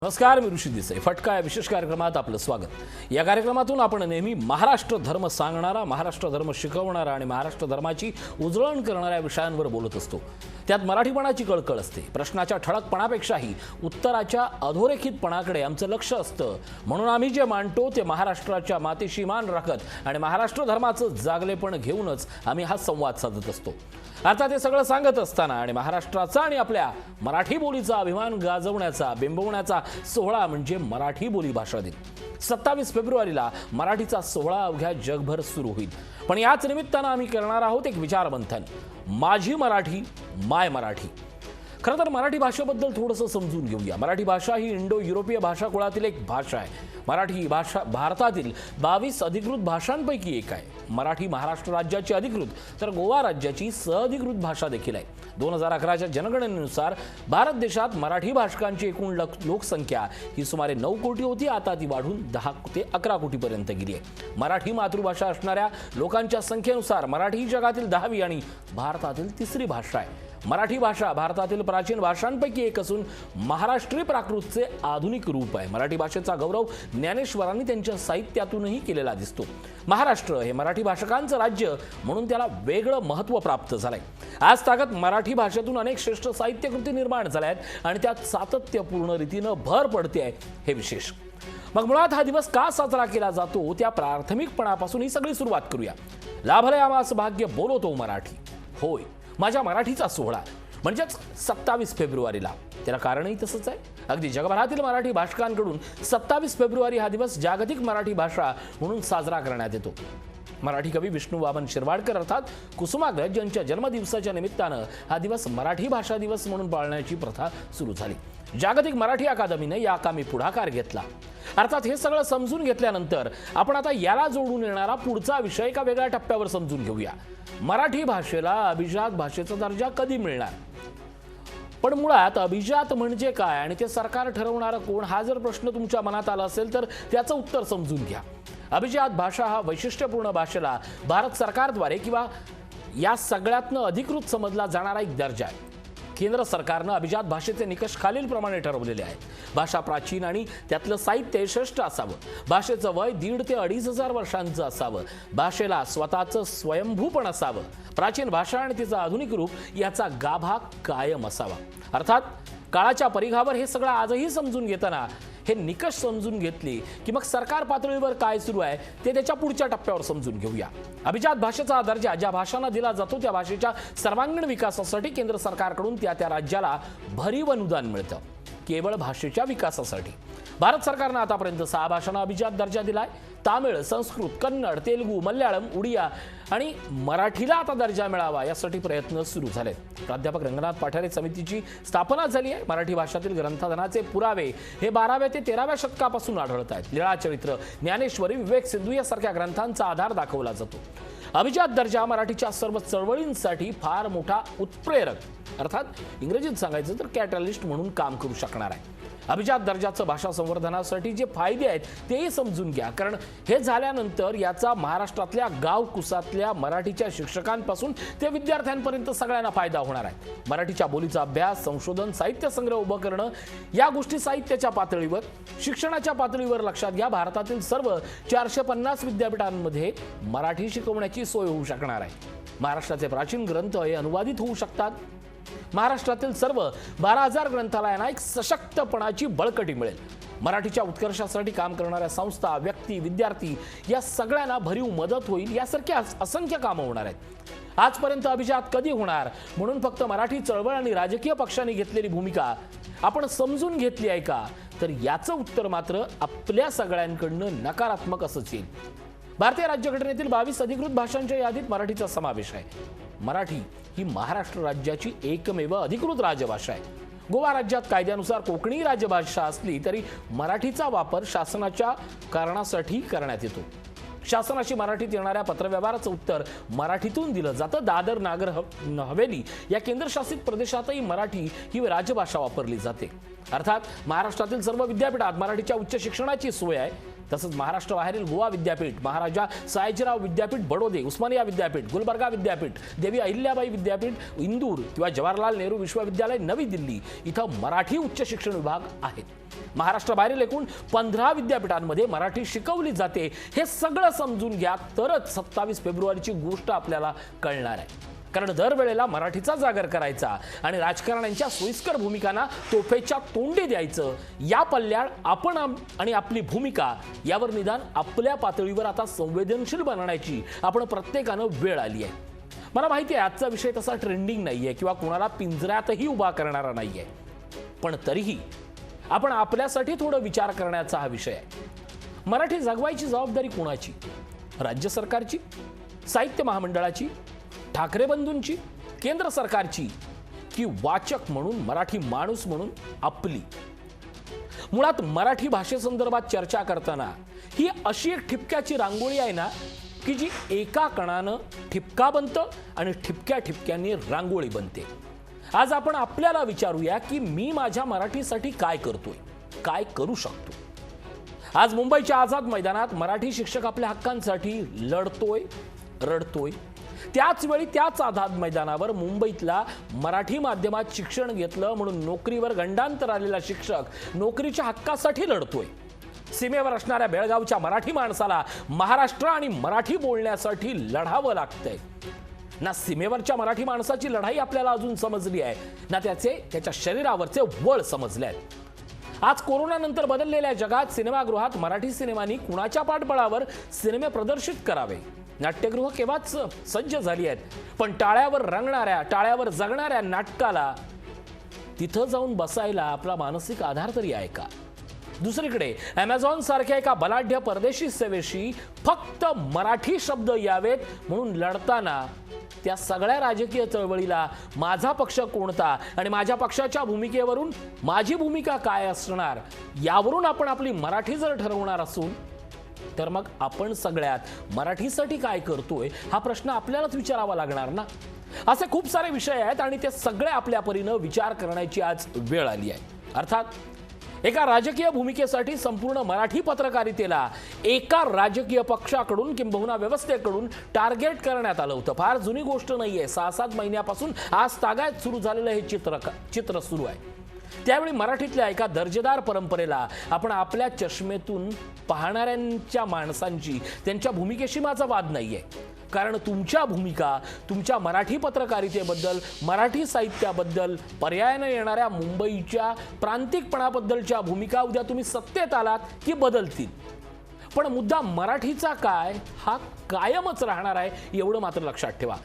नमस्कार, मी ऋषी देसाई. फटका या विशेष कार्यक्रमात आपलं स्वागत. या कार्यक्रमातून आपण नेहमी महाराष्ट्र धर्म सांगणारा, महाराष्ट्र धर्म शिकवणारा आणि महाराष्ट्र धर्माची उजळण करणाऱ्या विषयांवर बोलत असतो. त्यात मराठीपणाची कळकळ असते. प्रश्नाच्या ठळकपणापेक्षाही उत्तराच्या अधोरेखितपणाकडे आमचं लक्ष असतं. म्हणून आम्ही जे मांडतो ते महाराष्ट्राच्या मातेशी मान राखत आणि महाराष्ट्र धर्माचं जागलेपण घेऊनच आम्ही हा संवाद साधत असतो. अर्थात हे सगळं सांगत असताना आणि महाराष्ट्राचा आणि आपल्या मराठी बोलीचा अभिमान गाजवण्याचा, बिंबवण्याचा सोहळा म्हणजे मराठी बोली भाषा दिन. 27 फेब्रुवारीला मराठीचा सोहळा अवघ्या जगभर सुरू होईल. पण याच निमित्तानं आम्ही करणार आहोत एक विचारमंथन. माझी मराठी, माय मराठी. खरं तर मराठी भाषेबद्दल थोडंसं समजून घेऊया. मराठी भाषा ही इंडो युरोपीय भाषाकुळातील एक भाषा आहे. मराठी भाषा भारतातील 22 अधिकृत भाषांपैकी एक आहे. मराठी महाराष्ट्र राज्याची अधिकृत तर गोवा राज्याची सहअधिकृत भाषा देखील आहे. 2011च्या जनगणनेनुसार भारत देशात मराठी भाषकांची एकूण लोकसंख्या ही सुमारे 9 कोटी होती. आता ती वाढून 10 ते 11 कोटीपर्यंत गेली आहे. मराठी मातृभाषा असणाऱ्या लोकांच्या संख्येनुसार मराठी ही जगातील 10वी आणि भारतातील 3री भाषा आहे. मराठी भाषा भारतातील प्राचीन भाषांपैकी एक असून महाराष्ट्रीय प्राकृतचे आधुनिक रूप आहे. मराठी भाषेचा गौरव ज्ञानेश्वरांनी त्यांच्या साहित्यातूनही केलेला दिसतो. महाराष्ट्र हे मराठी भाषकांचं राज्य म्हणून त्याला वेगळं महत्त्व प्राप्त झालंय. आज तागत मराठी भाषेतून अनेक श्रेष्ठ साहित्यकृती निर्माण झाल्या आहेत आणि त्यात सातत्यपूर्ण रीतीनं भर पडते आहे, हे विशेष. मग मुळात हा दिवस का साजरा केला जातो त्या प्राथमिकपणापासून ही सगळी सुरुवात करूया. लाभलंय आम्हास भाग्य बोलतो मराठी. होय, माझ्या मराठीचा सोहळा म्हणजेच 27 फेब्रुवारीला. त्याला कारणही तसंच आहे. अगदी जगभरातील मराठी भाषकांकडून 27 फेब्रुवारी हा दिवस जागतिक मराठी भाषा म्हणून साजरा करण्यात येतो. मराठी कवी विष्णू वामन शिरवाडकर अर्थात कुसुमाग्रज यांच्या जन्मदिवसाच्या निमित्तानं हा दिवस मराठी भाषा दिवस म्हणून पाळण्याची प्रथा सुरू झाली. जागतिक मराठी अकादमीने या कामी पुढाकार घेतला. अर्थात हे सगळं समजून घेतल्यानंतर आपण आता याला जोडून येणारा पुढचा विषय एका वेगळ्या टप्प्यावर समजून घेऊया. मराठी भाषेला अभिजात भाषेचा दर्जा कधी मिळणार? पण मुळात अभिजात म्हणजे काय आणि ते सरकार ठरवणारं कोण, हा जर प्रश्न तुमच्या मनात आला असेल तर त्याचं उत्तर समजून घ्या. अभिजात भाषा हा वैशिष्ट्यपूर्ण भाषेला भारत सरकारद्वारे किंवा या सगळ्यातनं अधिकृत समजला जाणारा एक दर्जा आहे. केंद्र सरकारनं अभिजात भाषेचे निकष खालीलप्रमाणे ठरवलेले आहेत. भाषा प्राचीन आणि त्यातलं साहित्य श्रेष्ठ असावं. भाषेचं वय 1,500 ते 2,500 वर्षांचं असावं. भाषेला स्वतःचं स्वयंभूपण असावं. प्राचीन भाषा आणि तिचं आधुनिक रूप याचा गाभा कायम असावा. अर्थात काळाच्या परिघावर हे सगळं आजही समजून घेताना हे निकष समजून घेतले की मग सरकार पातळीवर काय सुरू आहे ते त्याच्या पुढच्या टप्प्यावर समजून घेऊया. अभिजात भाषेचा दर्जा ज्या भाषांना दिला जातो त्या भाषेच्या सर्वांगीण विकासासाठी केंद्र सरकारकडून त्या राज्याला भरीव अनुदान मिळतं. केवळ भाषेच्या विकासासाठी भारत सरकारनं आतापर्यंत 6 भाषांना अभिजात दर्जा दिलाय. तामिळ, संस्कृत, कन्नड, तेलुगू, मल्याळम, उडिया आणि मराठीला आता दर्जा मिळावा यासाठी प्रयत्न सुरू झालेत. प्राध्यापक रंगनाथ पाठारे समितीची स्थापना झाली आहे. मराठी भाषातील ग्रंथाधनाचे पुरावे हे 12व्या ते 13व्या शतकापासून आढळत आहेत. लीळाचरित्र, ज्ञानेश्वरी, विवेक सिंधू यासारख्या ग्रंथांचा आधार दाखवला जातो. अभिजात दर्जा मराठीच्या सर्व चळवळींसाठी फार मोठा उत्प्रेरक अर्थात इंग्रजीत सांगायचं तर कॅटलिस्ट म्हणून काम करू शकणार आहे. अभिजात दर्जाचं भाषा संवर्धनासाठी जे फायदे आहेत तेही समजून घ्या, कारण हे झाल्यानंतर याचा महाराष्ट्रातल्या गावकुसातल्या मराठीच्या शिक्षकांपासून ते विद्यार्थ्यांपर्यंत सगळ्यांना फायदा होणार आहे. मराठीच्या बोलीचा अभ्यास, संशोधन, साहित्य संग्रह उभं करणं या गोष्टी साहित्याच्या पातळीवर, शिक्षणाच्या पातळीवर लक्षात घ्या. भारतातील सर्व 450 विद्यापीठांमध्ये मराठी शिकवण्याची सोय होऊ शकणार आहे. महाराष्ट्राचे प्राचीन ग्रंथ हे अनुवादित होऊ शकतात. महाराष्ट्रातील सर्व 12,000 ग्रंथालयांना एक सशक्तपणाची बळकटी मिळेल. मराठीच्या उत्कर्षासाठी काम करणाऱ्या संस्था, व्यक्ती, विद्यार्थी या सगळ्यांना भरीव मदत होईल. यासारख्या असंख्य कामं होणार आहेत. आजपर्यंत अभिजात कधी होणार म्हणून फक्त मराठी चळवळ आणि राजकीय पक्षांनी घेतलेली भूमिका आपण समजून घेतली आहे का, तर याचं उत्तर मात्र आपल्या सगळ्यांकडनं नकारात्मक असंच येईल. भारतीय राज्यघटनेतील 22 अधिकृत भाषांच्या यादीत मराठीचा समावेश आहे. मराठी ही महाराष्ट्र राज्याची एकमेव अधिकृत राजभाषा आहे. गोवा राज्यात कायद्यानुसार कोकणी राजभाषा असली तरी मराठीचा वापर शासनाच्या कारणासाठी करण्यात येतो. शासनाशी मराठीत येणाऱ्या पत्रव्यवहाराचं उत्तर मराठीतून दिलं जातं. दादर, नागर हवेली या केंद्रशासित प्रदेशातही मराठी ही राजभाषा वापरली जाते. अर्थात महाराष्ट्रातील सर्व विद्यापीठात मराठीच्या उच्च शिक्षणाची सोय आहे. तसंच महाराष्ट्राबाहेरील गोवा विद्यापीठ, महाराजा सयाजीराव विद्यापीठ बडोदे, उस्मानिया विद्यापीठ, गुलबर्गा विद्यापीठ, देवी अहिल्याबाई विद्यापीठ इंदूर किंवा जवाहरलाल नेहरू विश्वविद्यालय नवी दिल्ली इथं मराठी उच्च शिक्षण विभाग आहेत. महाराष्ट्राबाहेरील एकूण 15 विद्यापीठांमध्ये मराठी शिकवली जाते हे सगळं समजून घ्या, तरच 27 फेब्रुवारीची गोष्ट आपल्याला कळणार आहे. कारण दरवेळेला मराठीचा जागर करायचा आणि राजकारण्यांच्या सोयीस्कर भूमिकांना तोफेच्या तोंडी द्यायचं, या पल्ल्यात आपण आणि आपली भूमिका यावर निदान आपल्या पातळीवर आता संवेदनशील बनण्याची आपण प्रत्येकानं वेळ आली आहे. मला माहिती आहे आजचा विषय तसा ट्रेंडिंग नाहीये किंवा कुणाला पिंजऱ्यातही उभा करणारा नाहीये, पण तरीही आपण आपल्यासाठी थोडं विचार करण्याचा हा विषय आहे. मराठी जगवायची जबाबदारी कोणाची? राज्य सरकारची, साहित्य महामंडळाची, ठाकरे बंधूंची, केंद्र सरकारची, की वाचक म्हणून मराठी माणूस म्हणून आपली? मुळात मराठी भाषेसंदर्भात चर्चा करताना ही अशी एक ठिपक्याची रांगोळी आहे ना की जी एका कणानं ठिपका बनतं आणि ठिपक्या ठिपक्यांनी रांगोळी बनते. आज आपण आपल्याला विचारूया की मी माझ्या मराठीसाठी काय करतोय, काय करू शकतो. आज मुंबईच्या आझाद मैदानात मराठी शिक्षक आपल्या हक्कांसाठी लढतोय, रडतोय. त्याच वेळी त्याच आझाद मैदानावर मुंबईतला मराठी माध्यमात शिक्षण घेतलं म्हणून नोकरीवर गंडांतर आलेला शिक्षक नोकरीच्या हक्कासाठी लढतोय. सीमेवर असणाऱ्या बेळगावच्या मराठी माणसाला महाराष्ट्र आणि मराठी बोलण्यासाठी लढावं लागतंय. ना सीमेवरच्या मराठी माणसाची लढाई आपल्याला अजून समजली आहे, ना त्याच्या शरीरावरचे वळ समजले आहेत. आज कोरोनानंतर बदललेल्या जगात सिनेमागृहात मराठी सिनेमांनी कुणाच्या पाठबळावर सिनेमे प्रदर्शित करावे? नाट्यगृह केव्हाच सज्ज झाली आहेत, पण टाळ्यावर रंगणाऱ्या, टाळ्यावर जगणाऱ्या नाटकाला तिथं जाऊन बसायला आपला मानसिक आधार तरी आहे का? दुसरीकडे अमेझॉन सारख्या एका बलाढ्य परदेशी सेवेशी फक्त मराठी शब्द यावेत म्हणून लढताना त्या सगळ्या राजकीय चळवळीला माझा पक्ष कोणता आणि माझ्या पक्षाच्या भूमिकेवरून माझी भूमिका काय असणार यावरून आपण आपली मराठी जर ठरवणार असून तर मग आपण सगळ्यात मराठीसाठी काय करतोय हा प्रश्न आपल्यालाच विचारावा लागणार ना. असे खूप सारे विषय आहेत आणि ते सगळे आपल्या परीनं विचार करण्याची आज वेळ आली आहे. अर्थात एका राजकीय भूमिकेसाठी संपूर्ण मराठी पत्रकारितेला एका राजकीय पक्षाकडून किंबहुना व्यवस्थेकडून टार्गेट करण्यात आलं होतं. फार जुनी गोष्ट नाहीये. 6-7 महिन्यापासून आज तागायत सुरू झालेलं हे चित्र सुरू आहे. त्यावेळी मराठीतल्या एका दर्जेदार परंपरेला आपण आपल्या चष्मेतून पाहणाऱ्यांच्या माणसांची त्यांच्या भूमिकेशी माझा वाद नाहीये. कारण तुमच्या भूमिका, तुमच्या मराठी पत्रकारितेबद्दल, मराठी साहित्याबद्दल, पर्यायानं येणाऱ्या मुंबईच्या प्रांतिकपणाबद्दलच्या भूमिका उद्या तुम्ही सत्तेत आलात की बदलतील. पण मुद्दा मराठीचा काय हा कायमच राहणार आहे एवढं मात्र लक्षात ठेवा.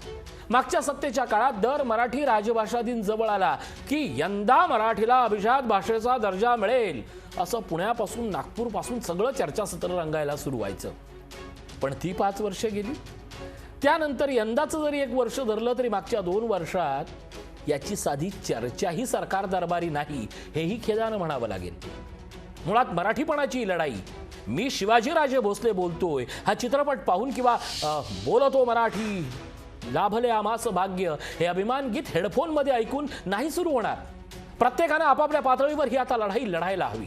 मागच्या सत्तेच्या काळात दर मराठी राजभाषा दिन जवळ आला की यंदा मराठीला अभिजात भाषेचा दर्जा मिळेल असं पुण्यापासून नागपूरपासून सगळं चर्चासत्र रंगायला सुरू व्हायचं. पण ती 5 वर्ष गेली. त्यानंतर यंदाचं जरी 1 वर्ष धरलं तरी मागच्या 2 वर्षात याची साधी चर्चाही सरकार दरबारी नाही हेही खेदानं म्हणावं लागेल. मुळात मराठीपणाची लढाई मी शिवाजीराजे भोसले बोलतोय हा चित्रपट पाहून किंवा बोलतो मराठी लाभले आमास भाग्य हे अभिमान गीत हेडफोनमध्ये ऐकून नाही सुरू होणार. प्रत्येकानं आपापल्या पातळीवर ही आता लढाई लढायला हवी.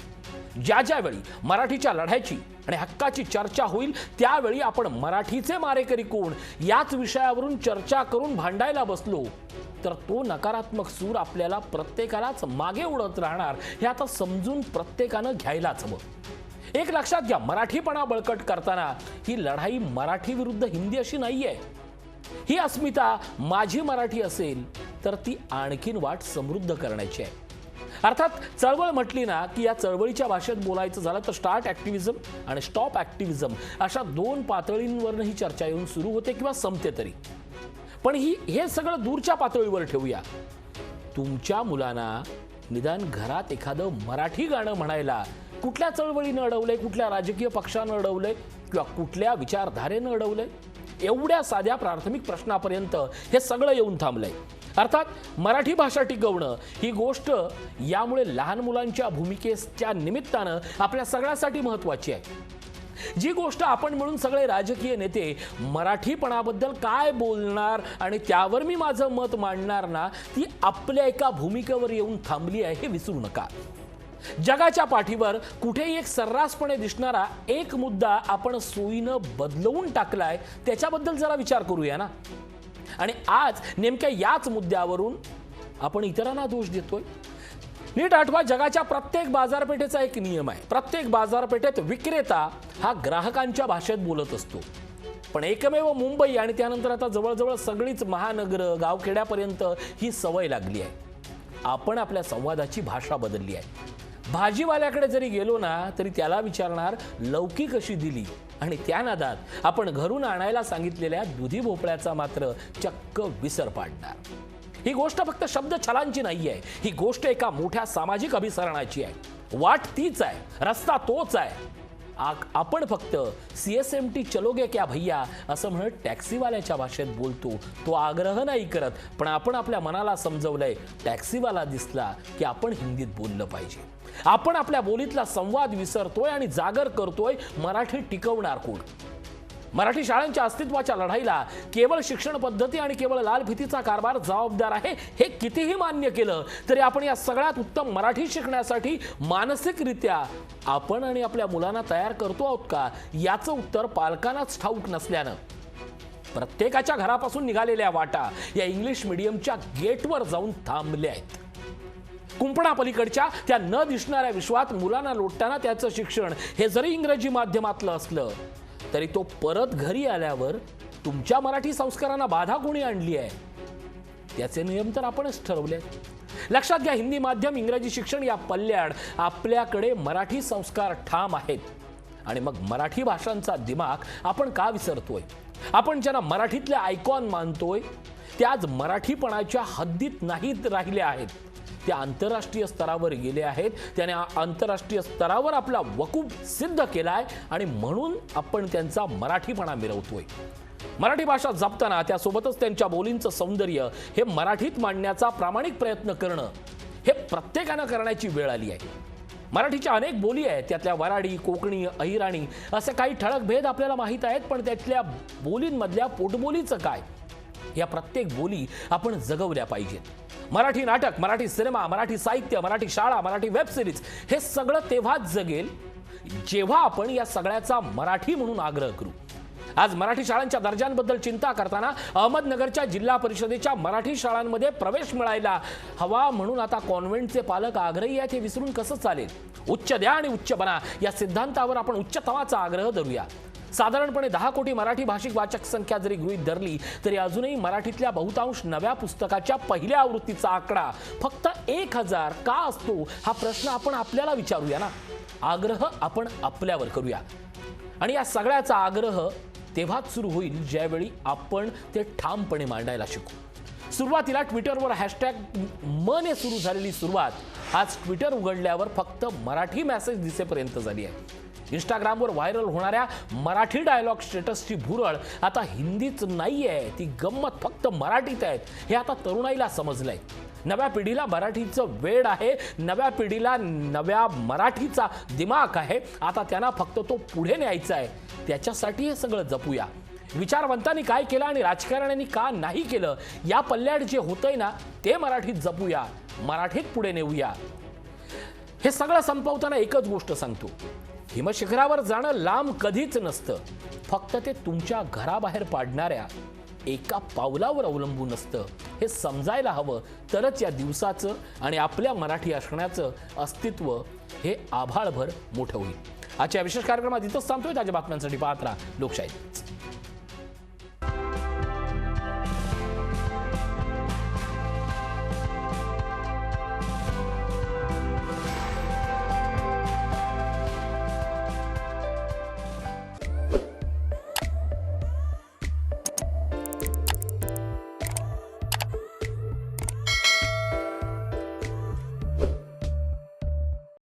ज्यावेळी मराठीच्या लढाईची आणि हक्काची चर्चा होईल त्यावेळी आपण मराठीचे मारेकरी कोण याच विषयावरून चर्चा करून भांडायला बसलो तर तो नकारात्मक सूर आपल्याला प्रत्येकालाच मागे उडत राहणार हे आता समजून प्रत्येकानं घ्यायलाच हवं. एक लक्षात घ्या, मराठीपणा बळकट करताना ही लढाई मराठी विरुद्ध हिंदी अशी नाहीये. ही अस्मिता माझी मराठी असेल तर ती आणखीन वाट समृद्ध करण्याची आहे. अर्थात चळवळ म्हटली ना की या चळवळीच्या भाषेत बोलायचं झालं तर स्टार्ट ॲक्टिव्हिजम आणि स्टॉप ॲक्टिव्हिजम अशा 2 पातळींवरनं ही चर्चा येऊन सुरू होते किंवा संपते तरी. पण हे सगळं दूरच्या पातळीवर ठेवूया. तुमच्या मुलांना निदान घरात एखादं मराठी गाणं म्हणायला कुठल्या चळवळीनं अडवलंय, कुठल्या राजकीय पक्षानं अडवलंय किंवा कुठल्या विचारधारेनं अडवलंय एवढ्या साध्या प्राथमिक प्रश्नापर्यंत हे सगळं येऊन थांबलंय. अर्थात मराठी भाषा टिकवणं ही गोष्ट यामुळे लहान मुलांच्या भूमिकेच्या निमित्तानं आपल्या सगळ्यासाठी महत्त्वाची आहे. जी गोष्ट आपण मिळून सगळे राजकीय नेते मराठीपणाबद्दल काय बोलणार आणि त्यावर मी माझं मत मांडणार ना ती आपल्या एका भूमिकेवर येऊन थांबली आहे हे विसरू नका. जगाच्या पाठीवर कुठेही एक सर्रासपणे दिसणारा एक मुद्दा आपण सोयीनं बदलवून टाकलाय त्याच्याबद्दल जरा विचार करूया ना. आणि आज नेमक्या याच मुद्द्यावरून आपण इतरांना दोष देतोय. नीट आठवा, जगाच्या प्रत्येक बाजारपेठेचा एक नियम आहे. प्रत्येक बाजारपेठेत विक्रेता हा ग्राहकांच्या भाषेत बोलत असतो. पण एकमेव मुंबई आणि त्यानंतर आता जवळजवळ सगळीच महानगर गावखेड्यापर्यंत ही सवय लागली आहे. आपण आपल्या संवादाची भाषा बदलली आहे. भाजीवाल्याकडे जरी गेलो ना तरी त्याला विचारणार लौकी कशी दिली, आणि त्या नादात आपण घरून आणायला सांगितलेल्या दुधी भोपळ्याचा मात्र चक्क विसर पाडणार. ही गोष्ट फक्त शब्द छलांची नाहीये, ही गोष्ट एका मोठ्या सामाजिक अभिसरणाची आहे. वाट तीच आहे, रस्ता तोच आहे. आपण फक्त CSMT चलोगे क्या भैया असं म्हणत टॅक्सीवाल्याच्या भाषेत बोलतो. तो आग्रह नाही करत, पण आपण आपल्या मनाला समजवलंय टॅक्सीवाला दिसला की आपण हिंदीत बोललं पाहिजे. आपण आपल्या बोलीतला संवाद विसरतोय आणि जागर करतोय मराठी टिकवणार कोण. मराठी शाळांच्या अस्तित्वाच्या लढाईला केवळ शिक्षण पद्धती आणि केवळ लाल फितीचा कारभार जबाबदार आहे हे कितीही मान्य केलं तरी आपण या सगळ्यात उत्तम मराठी शिकण्यासाठी मानसिकरित्या आपण आणि आपल्या मुलांना तयार करतो आहोत का, याचं उत्तर पालकांनाच ठाऊक नसल्यानं प्रत्येकाच्या घरापासून निघालेल्या वाटा या इंग्लिश मीडियमच्या गेटवर जाऊन थांबल्या आहेत. कुंपणापलीकडच्या त्या न दिसणाऱ्या विश्वात मुलांना लोटताना त्याचं शिक्षण हे जरी इंग्रजी माध्यमातलं असलं तरी तो परत घरी आल्यावर तुमच्या मराठी संस्कारांना बाधा कोणी आणली आहे, त्याचे नियम तर आपणच ठरवले. लक्षात घ्या, हिंदी माध्यम इंग्रजी शिक्षण या पल्ल्याड आपल्याकडे मराठी संस्कार ठाम आहेत. आणि मग मराठी भाषांचा दिमाग आपण का विसरतोय. आपण ज्यांना मराठीतले आयकॉन मानतोय त्याच मराठीपणाच्या हद्दीत नाहीत राहिल्या आहेत, त्या आंतरराष्ट्रीय स्तरावर गेले आहेत. त्याने आंतरराष्ट्रीय स्तरावर आपला वकूफ सिद्ध केलाय आणि म्हणून आपण त्यांचा मराठीपणा मिरवतोय. मराठी भाषा जपताना त्यासोबतच त्यांच्या बोलींचं सौंदर्य हे मराठीत मांडण्याचा प्रामाणिक प्रयत्न करणं हे प्रत्येकानं करण्याची वेळ आली आहे. मराठीच्या अनेक बोली आहेत, त्यातल्या वराडी, कोकणी, अहिराणी असे काही ठळक भेद आपल्याला माहीत आहेत, पण त्यातल्या बोलींमधल्या पोटबोलीचं काय, या प्रत्येक बोली आपण जगवल्या पाहिजेत. मराठी नाटक, मराठी सिनेमा, मराठी साहित्य, मराठी शाळा, मराठी वेब सिरीज हे सगळं तेव्हाच जगेल जेव्हा आपण या सगळ्याचा मराठी म्हणून आग्रह करू. आज मराठी शाळांच्या दर्जांबद्दल चिंता करताना अहमदनगरच्या जिल्हा परिषदेच्या मराठी शाळांमध्ये प्रवेश मिळायला हवा म्हणून आता कॉन्व्हेंटचे पालक आग्रही आहेत हे विसरून कसं चालेल. उच्च द्या आणि उच्च बना या सिद्धांतावर आपण उच्चतमाचा आग्रह धरूया. साधारणपणे 10 कोटी मराठी भाषिक वाचक संख्या जरी गृहीत धरली तरी अजूनही मराठीतल्या बहुतांश नव्या पुस्तकाच्या पहिल्या आवृत्तीचा आकडा फक्त 1000 का असतो हा प्रश्न आपण आपल्याला विचारूया ना. आग्रह आपण आपल्यावर करूया आणि या सगळ्याचा आग्रह तेव्हाच सुरू होईल ज्यावेळी आपण ते ठामपणे मांडायला शिकू. सुरुवातीला ट्विटरवर हॅशटॅग मने सुरू झालेली सुरुवात आज ट्विटर उघडल्यावर फक्त मराठी मेसेज दिसेपर्यंत झाली आहे. इंस्टाग्रामवर व्हायरल होणाऱ्या मराठी डायलॉग स्टेटसची भुरळ आता हिंदीच नाहीये, ती गंमत फक्त मराठीत आहे हे आता तरुणाईला समजलंय. नव्या पिढीला मराठीचं वेड आहे, नव्या पिढीला नव्या मराठीचा दिमाग आहे. आता त्यांना फक्त तो पुढे न्यायचा आहे, त्याच्यासाठी हे सगळं जपूया. विचारवंतांनी काय केलं आणि राजकारण्यांनी का नाही केलं या पल्ल्याड जे होतंय ना ते मराठीत जपूया, मराठीत पुढे नेऊया. हे सगळं संपवताना एकच गोष्ट सांगतो, हिमशिखरावर जाणं लांब कधीच नसतं, फक्त ते तुमच्या घराबाहेर पाडणाऱ्या एका पावलावर अवलंबून असतं. हे समजायला हवं, तरच या दिवसाचं आणि आपल्या मराठी असण्याचं अस्तित्व हे आभाळभर मोठं होईल. आजच्या विशेष कार्यक्रमात इथंच थांबतोय. ताज्या बातम्यांसाठी पाहत राहा लोकशाही.